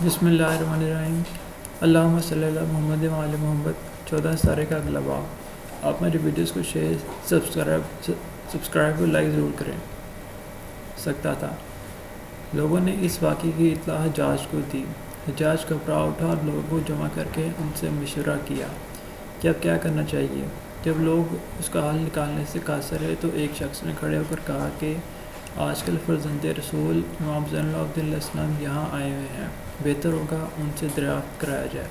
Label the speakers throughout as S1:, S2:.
S1: بسم اللہ الرحمن الرحیم۔ اللہم صلی اللہ محمد و آل محمد۔ 14 ستارے کا اگلا باب۔ آپ میری ویڈیوز کو شیئر سبسکرائب اور لائک ضرور کریں۔ سکتا تھا لوگوں نے اس واقعے کی اطلاع حجاج کو دی۔ حجاج گھبرا اٹھا اور لوگوں کو جمع کر کے ان سے مشورہ کیا کہ اب کیا کرنا چاہیے۔ جب لوگ اس کا حل نکالنے سے قاصر رہے تو ایک شخص نے کھڑے ہو کر کہا کہ آج کل فرزند رسول امام زین العابدین علیہ السلام یہاں آئے ہوئے ہیں، بہتر ہوگا ان سے دریافت کرایا جائے۔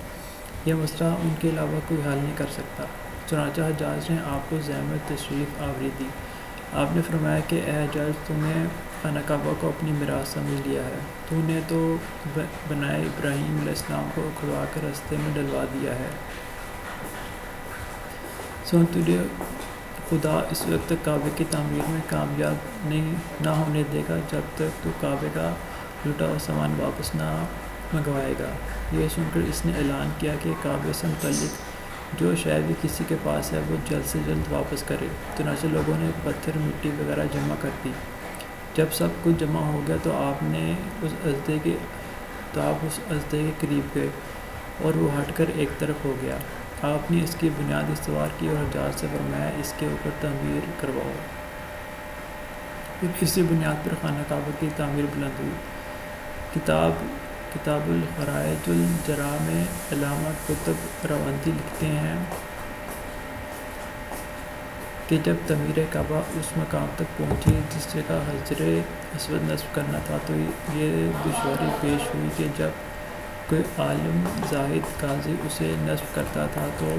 S1: یہ مسئلہ ان کے علاوہ کوئی حل نہیں کر سکتا۔ چنانچہ حجاج نے آپ کو زحمت تشریف آوری دی۔ آپ نے فرمایا کہ اے حجاج، تو نے خانہ کعبہ کو اپنی میراث سمجھ لیا ہے۔ تو نے تو بنائے ابراہیم علیہ السلام کو اکھڑوا کر راستے میں ڈلوا دیا ہے، سو تجھے خدا اس وقت تک کعبے کی تعمیر میں کامیاب نہ ہونے دے گا جب تک تو کعبے کا لوٹا ہوا سامان واپس نہ منگوائے گا۔ یہ سن کر اس نے اعلان کیا کہ کعبے سے متعلق جو شے بھی کسی کے پاس ہے وہ جلد سے جلد واپس کرے۔ چنانچہ لوگوں نے پتھر مٹی وغیرہ جمع کر دی۔ جب سب کچھ جمع ہو گیا تو آپ اس عزدے کے قریب گئے اور وہ ہٹ کر ایک طرف ہو گیا۔ آپ نے اس کی بنیاد استوار کی اور حجاج سے فرمایا اس کے اوپر تعمیر کرواؤ۔ پھر اسی بنیاد پر خانہ کعبہ کی تعمیر بلند ہوئی۔ کتاب الخرائط الجرا میں علامہ قطب راوندی لکھتے ہیں کہ جب تعمیر کعبہ اس مقام تک پہنچی جس جگہ حجر اسود نصب کرنا تھا تو یہ دشواری پیش ہوئی کہ جب کوئی عالم زاہد قاضی اسے نصب کرتا تھا تو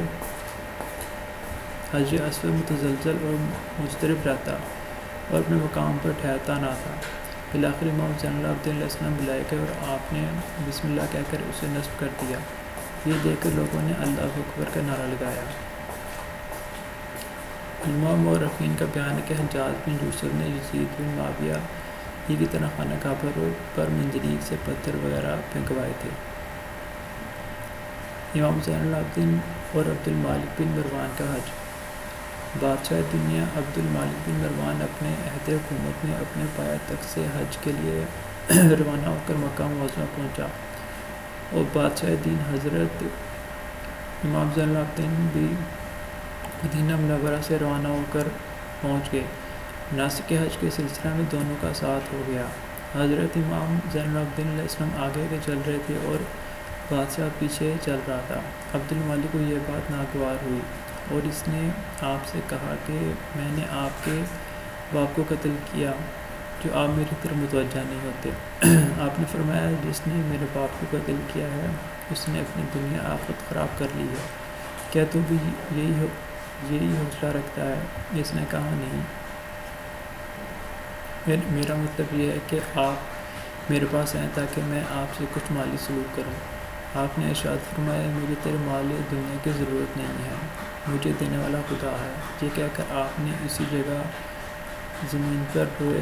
S1: حجر اسود متزلزل اور مضطرب رہتا اور اپنے مقام پر ٹھہرتا نہ تھا۔ بالآخر امام زین العابدین علیہ السلام بلائے گئے اور آپ نے بسم اللہ کہہ کر اسے نصب کر دیا۔ یہ دیکھ کر لوگوں نے اللہ اکبر کا نعرہ لگایا۔ علماء مورخین کا بیان ہے کہ حجاج بن یوسف نے یزید بن معاویہ ہی کی طرح خانہ کعبہ پر منجنیق سے پتھر وغیرہ پھینکوائے تھے۔ امام زین العابدین اور عبد المالک بن مروان کا حج۔ بادشاہ دنیا عبد المالک بن مروان اپنے عہد حکومت میں اپنے پایا تخت سے حج کے لیے روانہ ہو کر مکہ معظمہ پہنچا اور بادشاہ دین حضرت امام زین العابدین بھی مدینہ منورہ سے روانہ ہو کر پہنچ گئے۔ مناسک حج کے سلسلہ میں دونوں کا ساتھ ہو گیا۔ حضرت امام زین العابدین علیہ السلام آگے کے چل رہے تھے اور بادشاہ پیچھے چل رہا تھا۔ عبد المالک کو یہ بات ناگوار ہوئی اور اس نے آپ سے کہا کہ میں نے آپ کے باپ کو قتل کیا جو آپ میری طرف متوجہ نہیں ہوتے۔ آپ نے فرمایا جس نے میرے باپ کو قتل کیا ہے اس نے اپنی دنیا آخرت خراب کر لی ہے، کیا تو بھی یہی حوصلہ رکھتا ہے؟ اس نے کہا نہیں، میرا مطلب یہ ہے کہ آپ میرے پاس آئیں تاکہ میں آپ سے کچھ مالی سلوک کروں۔ آپ نے ارشاد فرمایا مجھے تیرے مال دنیا کی ضرورت نہیں ہے، مجھے دینے والا خدا ہے۔ یہ کہہ کر آپ نے اسی جگہ زمین پر روئے